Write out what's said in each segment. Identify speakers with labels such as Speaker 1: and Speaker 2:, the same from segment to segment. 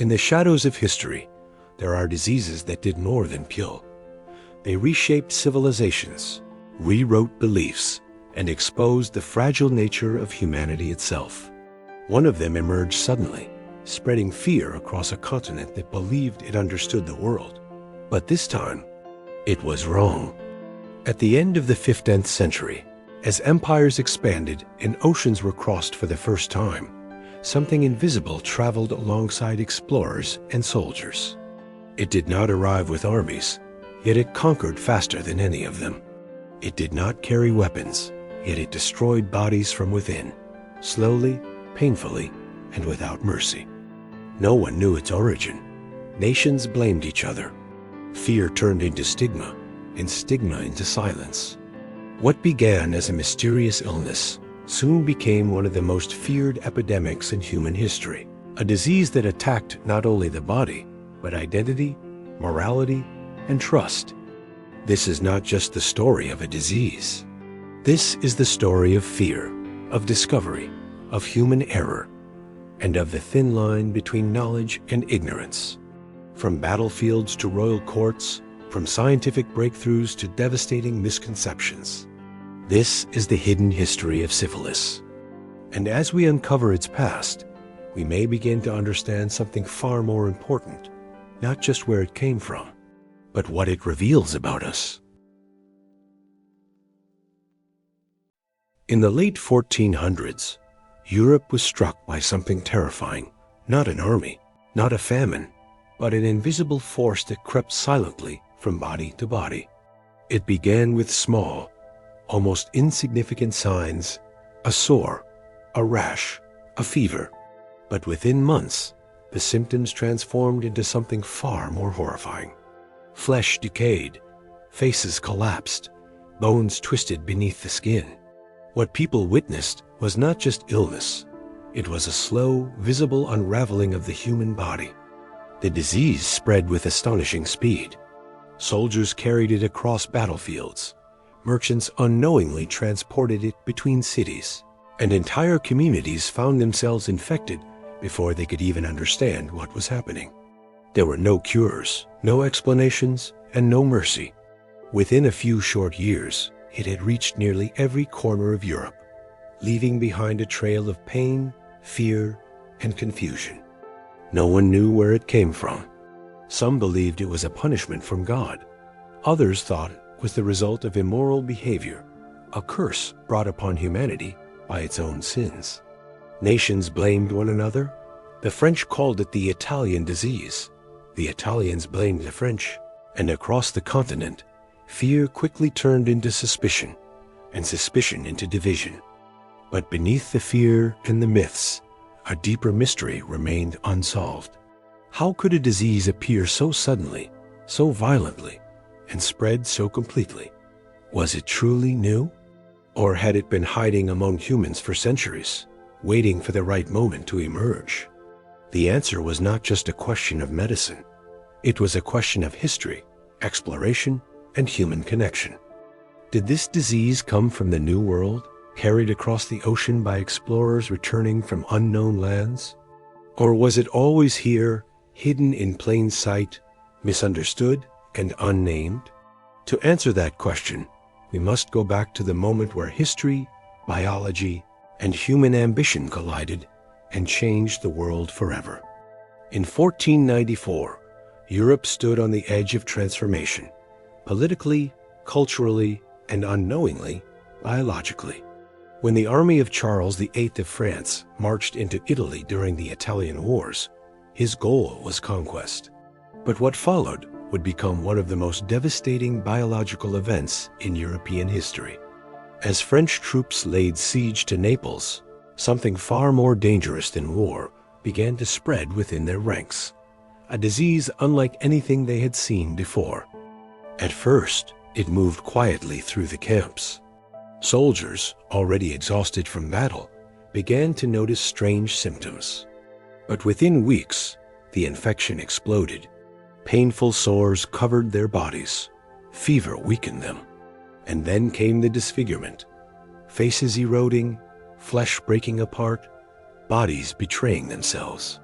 Speaker 1: In the shadows of history, there are diseases that did more than kill. They reshaped civilizations, rewrote beliefs, and exposed the fragile nature of humanity itself. One of them emerged suddenly, spreading fear across a continent that believed it understood the world. But this time, it was wrong. At the end of the 15th century, as empires expanded and oceans were crossed for the first time, something invisible traveled alongside explorers and soldiers. It did not arrive with armies, yet it conquered faster than any of them. It did not carry weapons, yet it destroyed bodies from within, slowly, painfully, and without mercy. No one knew its origin. Nations blamed each other. Fear turned into stigma, and stigma into silence. What began as a mysterious illness soon became one of the most feared epidemics in human history, a disease that attacked not only the body, but identity, morality, and trust. This is not just the story of a disease. This is the story of fear, of discovery, of human error, and of the thin line between knowledge and ignorance. From battlefields to royal courts, from scientific breakthroughs to devastating misconceptions. This is the hidden history of syphilis. And as we uncover its past, we may begin to understand something far more important, not just where it came from, but what it reveals about us. In the late 1400s, Europe was struck by something terrifying. Not an army, not a famine, but an invisible force that crept silently from body to body. It began with small, almost insignificant signs, a sore, a rash, a fever. But within months, the symptoms transformed into something far more horrifying. Flesh decayed, faces collapsed, bones twisted beneath the skin. What people witnessed was not just illness. It was a slow, visible unraveling of the human body. The disease spread with astonishing speed. Soldiers carried it across battlefields. Merchants unknowingly transported it between cities, and entire communities found themselves infected before they could even understand what was happening. There were no cures, no explanations, and no mercy. Within a few short years, it had reached nearly every corner of Europe, leaving behind a trail of pain, fear, and confusion. No one knew where it came from. Some believed it was a punishment from God. Others thought it was the result of immoral behavior, a curse brought upon humanity by its own sins. Nations blamed one another. The French called it the Italian disease. The Italians blamed the French. And across the continent, fear quickly turned into suspicion, and suspicion into division. But beneath the fear and the myths, a deeper mystery remained unsolved. How could a disease appear so suddenly, so violently, and spread so completely? Was it truly new? Or had it been hiding among humans for centuries, waiting for the right moment to emerge? The answer was not just a question of medicine. It was a question of history, exploration, and human connection. Did this disease come from the New World, carried across the ocean by explorers returning from unknown lands? Or was it always here, hidden in plain sight, misunderstood, and unnamed? To answer that question, we must go back to the moment where history, biology, and human ambition collided and changed the world forever. In 1494, Europe stood on the edge of transformation, politically, culturally, and unknowingly, biologically. When the army of Charles VIII of France marched into Italy during the Italian Wars, his goal was conquest. But what followed would become one of the most devastating biological events in European history. As French troops laid siege to Naples, something far more dangerous than war began to spread within their ranks, a disease unlike anything they had seen before. At first, it moved quietly through the camps. Soldiers, already exhausted from battle, began to notice strange symptoms. But within weeks, the infection exploded. Painful sores covered their bodies. Fever weakened them. And then came the disfigurement. Faces eroding, flesh breaking apart, bodies betraying themselves.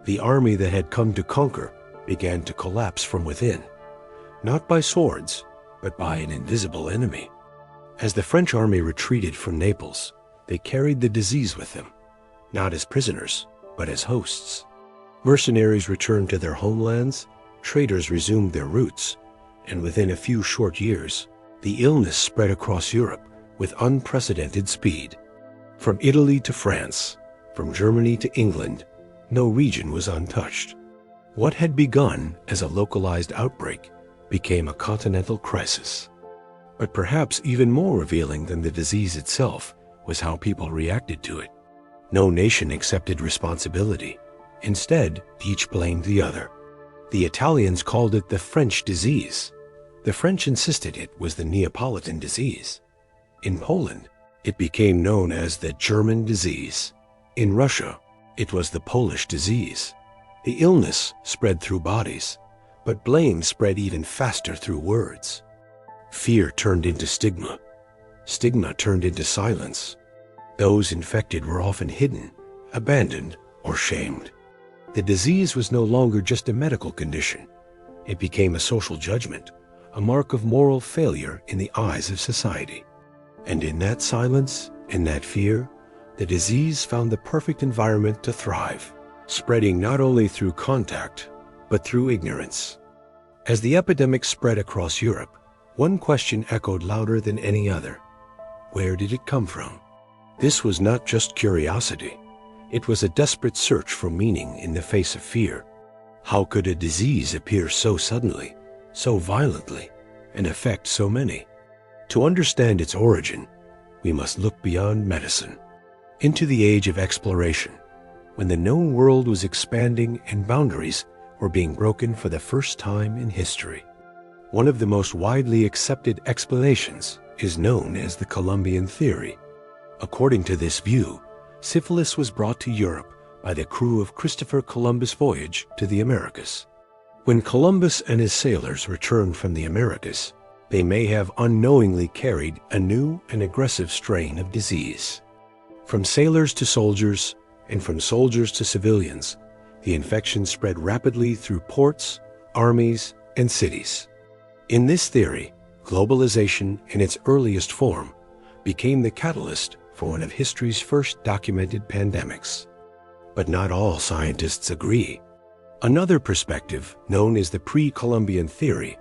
Speaker 1: The army that had come to conquer began to collapse from within, not by swords, but by an invisible enemy. As the French army retreated from Naples, they carried the disease with them, not as prisoners, but as hosts. Mercenaries returned to their homelands, traders resumed their routes, and within a few short years, the illness spread across Europe with unprecedented speed. From Italy to France, from Germany to England, no region was untouched. What had begun as a localized outbreak became a continental crisis. But perhaps even more revealing than the disease itself was how people reacted to it. No nation accepted responsibility. Instead, each blamed the other. The Italians called it the French disease. The French insisted it was the Neapolitan disease. In Poland, it became known as the German disease. In Russia, it was the Polish disease. The illness spread through bodies, but blame spread even faster through words. Fear turned into stigma. Stigma turned into silence. Those infected were often hidden, abandoned, or shamed. The disease was no longer just a medical condition. It became a social judgment, a mark of moral failure in the eyes of society. And in that silence, in that fear, the disease found the perfect environment to thrive, spreading not only through contact, but through ignorance. As the epidemic spread across Europe, one question echoed louder than any other. Where did it come from? This was not just curiosity. It was a desperate search for meaning in the face of fear. How could a disease appear so suddenly, so violently, and affect so many? To understand its origin, we must look beyond medicine, into the age of exploration, when the known world was expanding and boundaries were being broken for the first time in history. One of the most widely accepted explanations is known as the Columbian theory. According to this view, syphilis was brought to Europe by the crew of Christopher Columbus' voyage to the Americas. When Columbus and his sailors returned from the Americas, they may have unknowingly carried a new and aggressive strain of disease. From sailors to soldiers, and from soldiers to civilians, the infection spread rapidly through ports, armies, and cities. In this theory, globalization in its earliest form became the catalyst for one of history's first documented pandemics. But not all scientists agree. Another perspective, known as the pre-Columbian theory,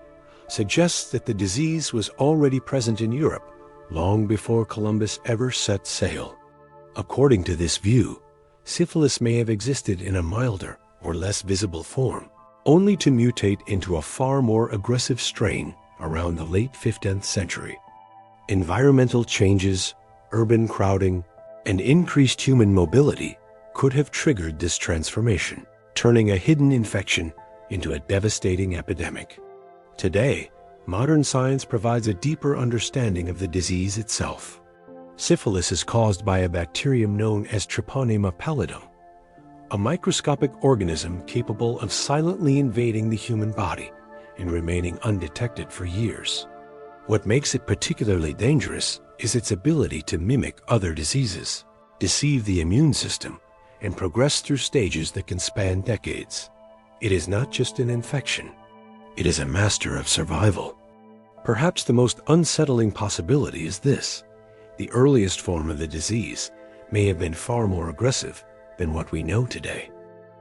Speaker 1: suggests that the disease was already present in Europe long before Columbus ever set sail. According to this view, syphilis may have existed in a milder or less visible form, only to mutate into a far more aggressive strain around the late 15th century. Environmental changes, urban crowding, and increased human mobility could have triggered this transformation, turning a hidden infection into a devastating epidemic. Today, modern science provides a deeper understanding of the disease itself. Syphilis is caused by a bacterium known as Treponema pallidum, a microscopic organism capable of silently invading the human body and remaining undetected for years. What makes it particularly dangerous is its ability to mimic other diseases, deceive the immune system, and progress through stages that can span decades. It is not just an infection. It is a master of survival. Perhaps the most unsettling possibility is this: the earliest form of the disease may have been far more aggressive than what we know today.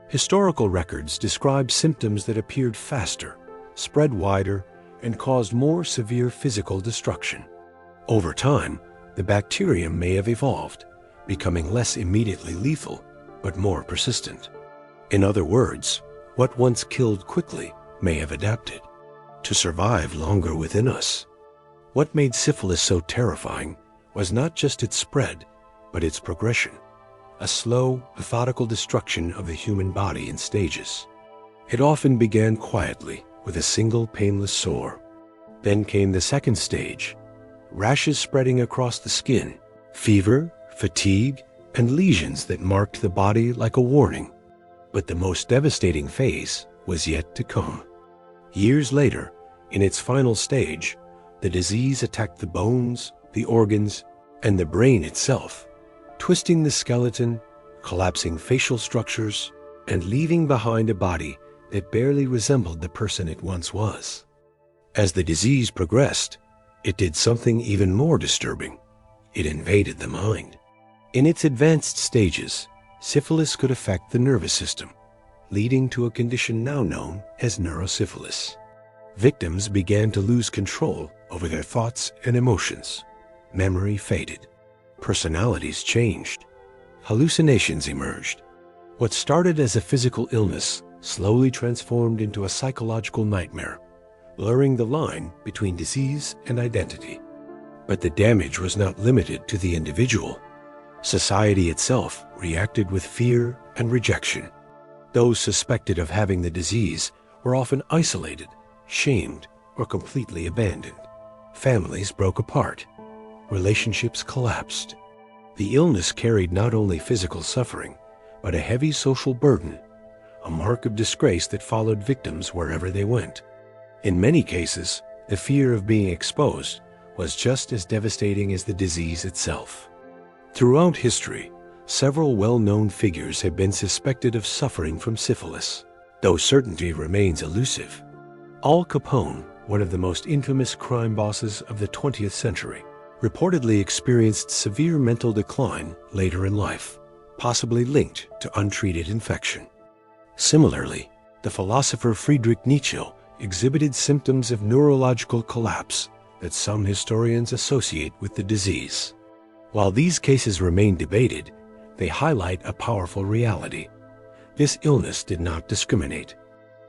Speaker 1: Historical records describe symptoms that appeared faster, spread wider, and caused more severe physical destruction. Over time, the bacterium may have evolved, becoming less immediately lethal, but more persistent. In other words, what once killed quickly may have adapted to survive longer within us. What made syphilis so terrifying was not just its spread, but its progression, a slow, methodical destruction of the human body in stages. It often began quietly with a single painless sore. Then came the second stage, rashes spreading across the skin, fever, fatigue, and lesions that marked the body like a warning. But the most devastating phase was yet to come. Years later, in its final stage, the disease attacked the bones, the organs, and the brain itself, twisting the skeleton, collapsing facial structures, and leaving behind a body that barely resembled the person it once was. As the disease progressed, it did something even more disturbing. It invaded the mind. In its advanced stages, syphilis could affect the nervous system, leading to a condition now known as neurosyphilis. Victims began to lose control over their thoughts and emotions. Memory faded. Personalities changed. Hallucinations emerged. What started as a physical illness slowly transformed into a psychological nightmare, blurring the line between disease and identity. But the damage was not limited to the individual. Society itself reacted with fear and rejection. Those suspected of having the disease were often isolated, shamed, or completely abandoned. Families broke apart. Relationships collapsed. The illness carried not only physical suffering, but a heavy social burden, a mark of disgrace that followed victims wherever they went. In many cases, the fear of being exposed was just as devastating as the disease itself. Throughout history, several well-known figures have been suspected of suffering from syphilis, though certainty remains elusive. Al Capone, one of the most infamous crime bosses of the 20th century, reportedly experienced severe mental decline later in life, possibly linked to untreated infection. Similarly, the philosopher Friedrich Nietzsche exhibited symptoms of neurological collapse that some historians associate with the disease. While these cases remain debated, they highlight a powerful reality. This illness did not discriminate.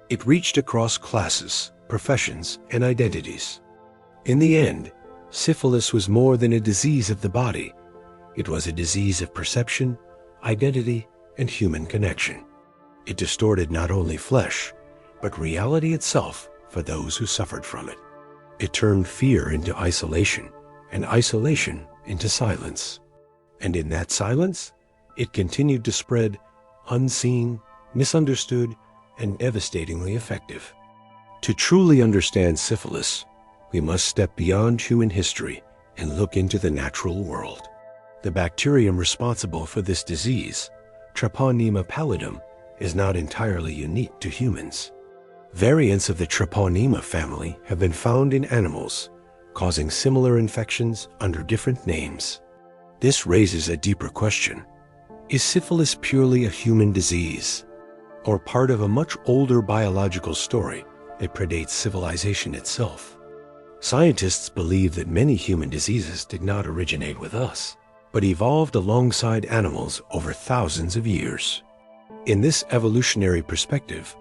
Speaker 1: It reached across classes, professions, and identities. In the end, syphilis was more than a disease of the body. It was a disease of perception, identity, and human connection. It distorted not only flesh, but reality itself for those who suffered from it. It turned fear into isolation, and isolation into silence. And in that silence, it continued to spread, unseen, misunderstood, and devastatingly effective. To truly understand syphilis, we must step beyond human history and look into the natural world. The bacterium responsible for this disease, Treponema pallidum, is not entirely unique to humans. Variants of the Treponema family have been found in animals, causing similar infections under different names. This raises a deeper question. Is syphilis purely a human disease, or part of a much older biological story that predates civilization itself? Scientists believe that many human diseases did not originate with us, but evolved alongside animals over thousands of years. In this evolutionary perspective,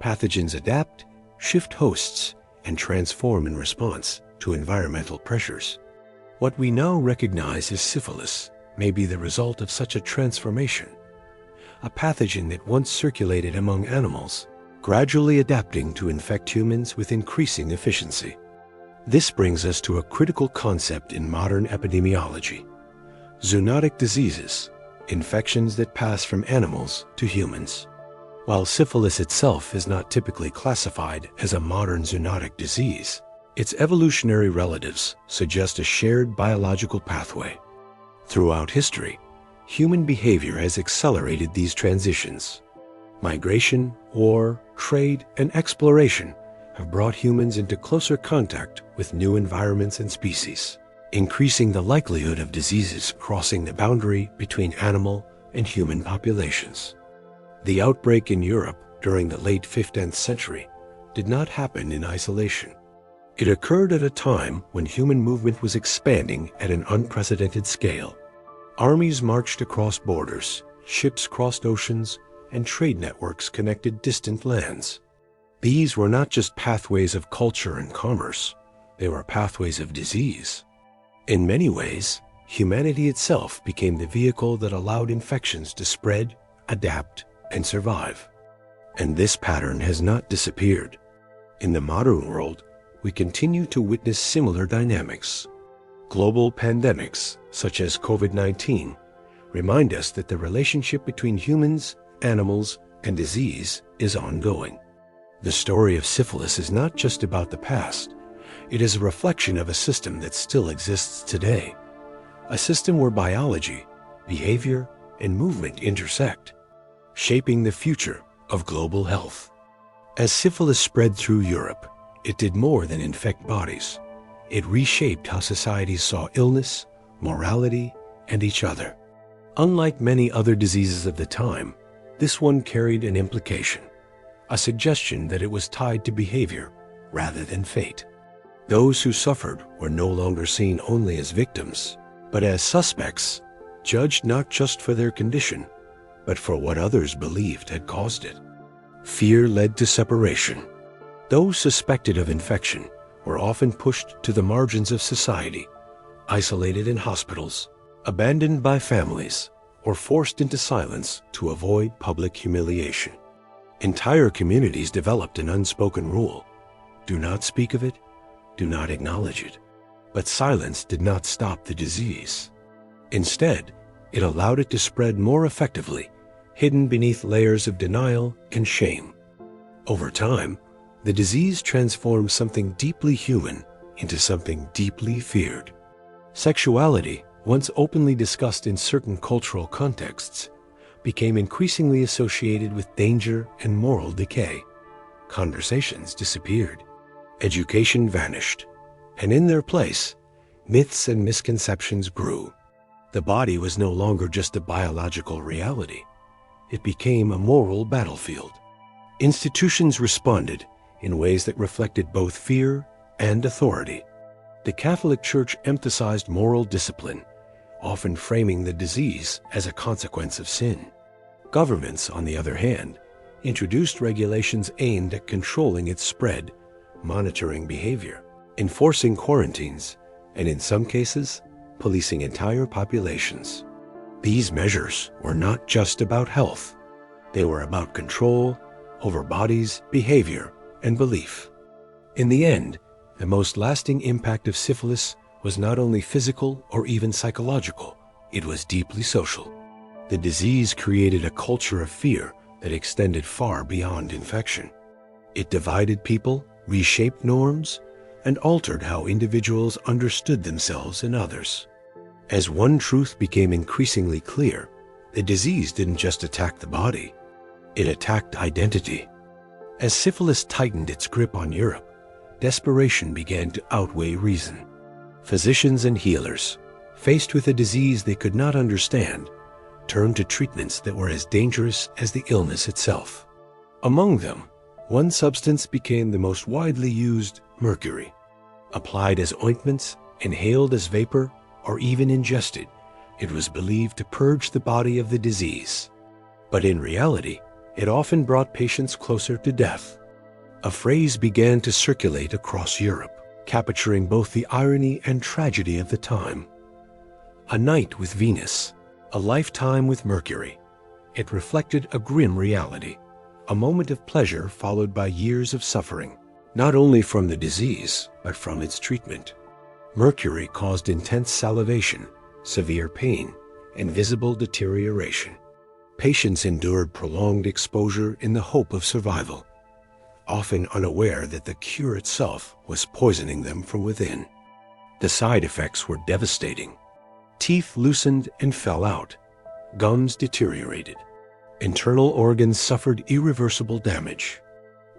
Speaker 1: pathogens adapt, shift hosts, and transform in response to environmental pressures. What we now recognize as syphilis may be the result of such a transformation, a pathogen that once circulated among animals, gradually adapting to infect humans with increasing efficiency. This brings us to a critical concept in modern epidemiology: zoonotic diseases, infections that pass from animals to humans. While syphilis itself is not typically classified as a modern zoonotic disease, its evolutionary relatives suggest a shared biological pathway. Throughout history, human behavior has accelerated these transitions. Migration, war, trade, and exploration have brought humans into closer contact with new environments and species, increasing the likelihood of diseases crossing the boundary between animal and human populations. The outbreak in Europe during the late 15th century did not happen in isolation. It occurred at a time when human movement was expanding at an unprecedented scale. Armies marched across borders, ships crossed oceans, and trade networks connected distant lands. These were not just pathways of culture and commerce, they were pathways of disease. In many ways, humanity itself became the vehicle that allowed infections to spread, adapt, and survive. And this pattern has not disappeared. In the modern world, we continue to witness similar dynamics. Global pandemics, such as COVID-19, remind us that the relationship between humans, animals, and disease is ongoing. The story of syphilis is not just about the past. It is a reflection of a system that still exists today, a system where biology, behavior, and movement intersect, shaping the future of global health. As syphilis spread through Europe, it did more than infect bodies. It reshaped how societies saw illness, morality, and each other. Unlike many other diseases of the time, this one carried an implication, a suggestion that it was tied to behavior rather than fate. Those who suffered were no longer seen only as victims, but as suspects, judged not just for their condition, but for what others believed had caused it. Fear led to separation. Those suspected of infection were often pushed to the margins of society, isolated in hospitals, abandoned by families, or forced into silence to avoid public humiliation. Entire communities developed an unspoken rule: do not speak of it, do not acknowledge it. But silence did not stop the disease. Instead, it allowed it to spread more effectively, hidden beneath layers of denial and shame. Over time, the disease transformed something deeply human into something deeply feared. Sexuality, once openly discussed in certain cultural contexts, became increasingly associated with danger and moral decay. Conversations disappeared. Education vanished, and in their place, myths and misconceptions grew. The body was no longer just a biological reality. It became a moral battlefield. Institutions responded in ways that reflected both fear and authority. The Catholic Church emphasized moral discipline, often framing the disease as a consequence of sin. Governments, on the other hand, introduced regulations aimed at controlling its spread, monitoring behavior, enforcing quarantines, and in some cases, policing entire populations. These measures were not just about health. They were about control over bodies, behavior, and belief. In the end, the most lasting impact of syphilis was not only physical or even psychological, it was deeply social. The disease created a culture of fear that extended far beyond infection. It divided people, reshaped norms, and altered how individuals understood themselves and others. As one truth became increasingly clear, the disease didn't just attack the body, it attacked identity. As syphilis tightened its grip on Europe, desperation began to outweigh reason. Physicians and healers, faced with a disease they could not understand, turned to treatments that were as dangerous as the illness itself. Among them, one substance became the most widely used: mercury. Applied as ointments, inhaled as vapor, or even ingested, it was believed to purge the body of the disease. But in reality, it often brought patients closer to death. A phrase began to circulate across Europe, capturing both the irony and tragedy of the time. A night with Venus, a lifetime with Mercury. It reflected a grim reality, a moment of pleasure followed by years of suffering, not only from the disease, but from its treatment. Mercury caused intense salivation, severe pain, and visible deterioration. Patients endured prolonged exposure in the hope of survival, often unaware that the cure itself was poisoning them from within. The side effects were devastating. Teeth loosened and fell out. Gums deteriorated. Internal organs suffered irreversible damage.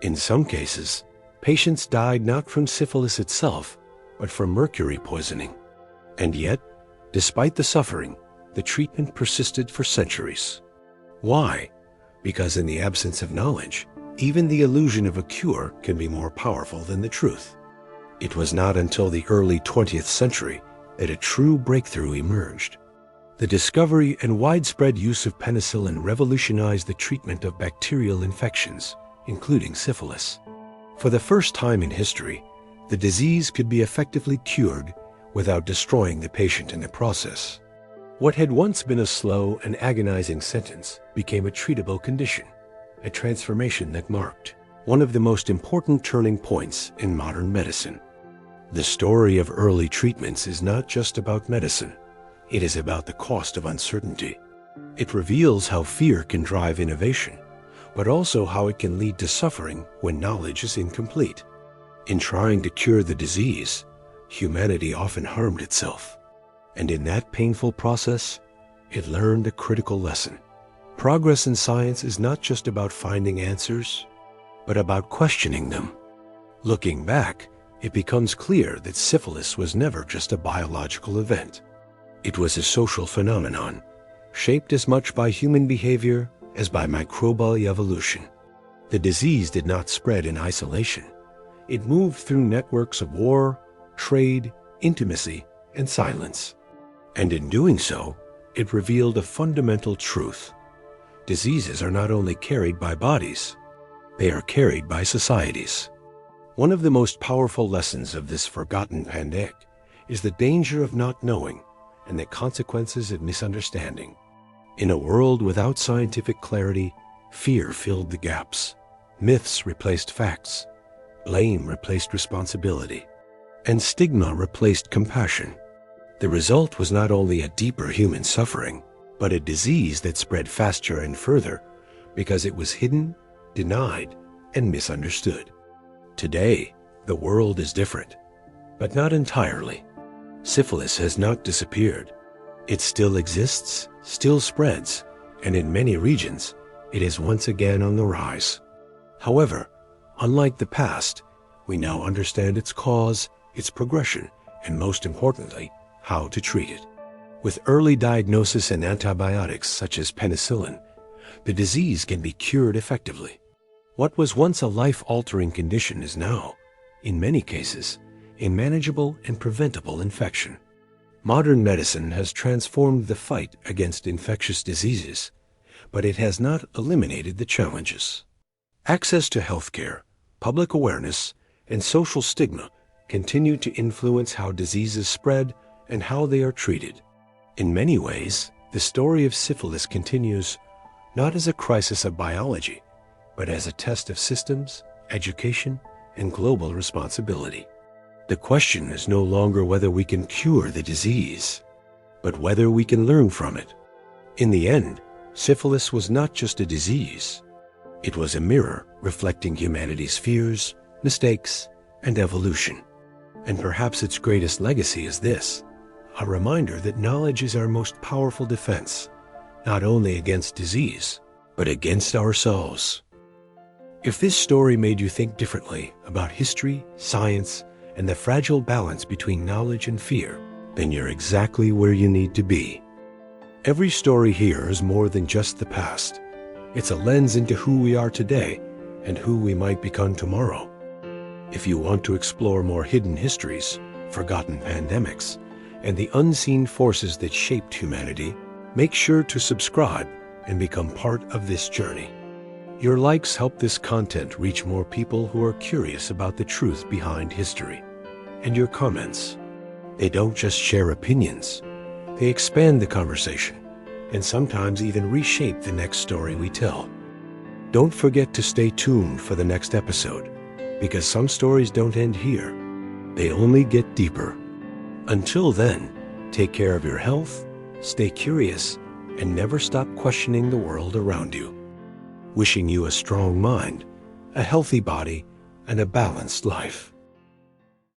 Speaker 1: In some cases, patients died not from syphilis itself, but from mercury poisoning. And yet, despite the suffering, the treatment persisted for centuries. Why? Because in the absence of knowledge, even the illusion of a cure can be more powerful than the truth. It was not until the early 20th century that a true breakthrough emerged. The discovery and widespread use of penicillin revolutionized the treatment of bacterial infections, including syphilis. For the first time in history, the disease could be effectively cured without destroying the patient in the process. What had once been a slow and agonizing sentence became a treatable condition, a transformation that marked one of the most important turning points in modern medicine. The story of early treatments is not just about medicine. It is about the cost of uncertainty. It reveals how fear can drive innovation, but also how it can lead to suffering when knowledge is incomplete. In trying to cure the disease, humanity often harmed itself. And in that painful process, it learned a critical lesson. Progress in science is not just about finding answers, but about questioning them. Looking back, it becomes clear that syphilis was never just a biological event. It was a social phenomenon, shaped as much by human behavior as by microbial evolution. The disease did not spread in isolation. It moved through networks of war, trade, intimacy, and silence. And in doing so, it revealed a fundamental truth. Diseases are not only carried by bodies, they are carried by societies. One of the most powerful lessons of this forgotten pandemic is the danger of not knowing and the consequences of misunderstanding. In a world without scientific clarity, fear filled the gaps. Myths replaced facts, blame replaced responsibility, and stigma replaced compassion. The result was not only a deeper human suffering, but a disease that spread faster and further because it was hidden, denied, and misunderstood. Today, the world is different, but not entirely. Syphilis has not disappeared. It still exists, still spreads, and in many regions, it is once again on the rise. However, unlike the past, we now understand its cause, its progression, and most importantly, how to treat it. With early diagnosis and antibiotics such as penicillin, the disease can be cured effectively. What was once a life-altering condition is now, in many cases, a manageable and preventable infection. Modern medicine has transformed the fight against infectious diseases, but it has not eliminated the challenges. Access to healthcare, public awareness, and social stigma continue to influence how diseases spread and how they are treated. In many ways, the story of syphilis continues not as a crisis of biology, but as a test of systems, education, and global responsibility. The question is no longer whether we can cure the disease, but whether we can learn from it. In the end, syphilis was not just a disease. It was a mirror reflecting humanity's fears, mistakes, and evolution. And perhaps its greatest legacy is this: a reminder that knowledge is our most powerful defense, not only against disease, but against ourselves. If this story made you think differently about history, science, and the fragile balance between knowledge and fear, then you're exactly where you need to be. Every story here is more than just the past. It's a lens into who we are today and who we might become tomorrow. If you want to explore more hidden histories, forgotten pandemics, and the unseen forces that shaped humanity, make sure to subscribe and become part of this journey. Your likes help this content reach more people who are curious about the truth behind history. And your comments, they don't just share opinions, they expand the conversation and sometimes even reshape the next story we tell. Don't forget to stay tuned for the next episode, because some stories don't end here, they only get deeper. Until then, take care of your health, stay curious, and never stop questioning the world around you. Wishing you a strong mind, a healthy body, and a balanced life.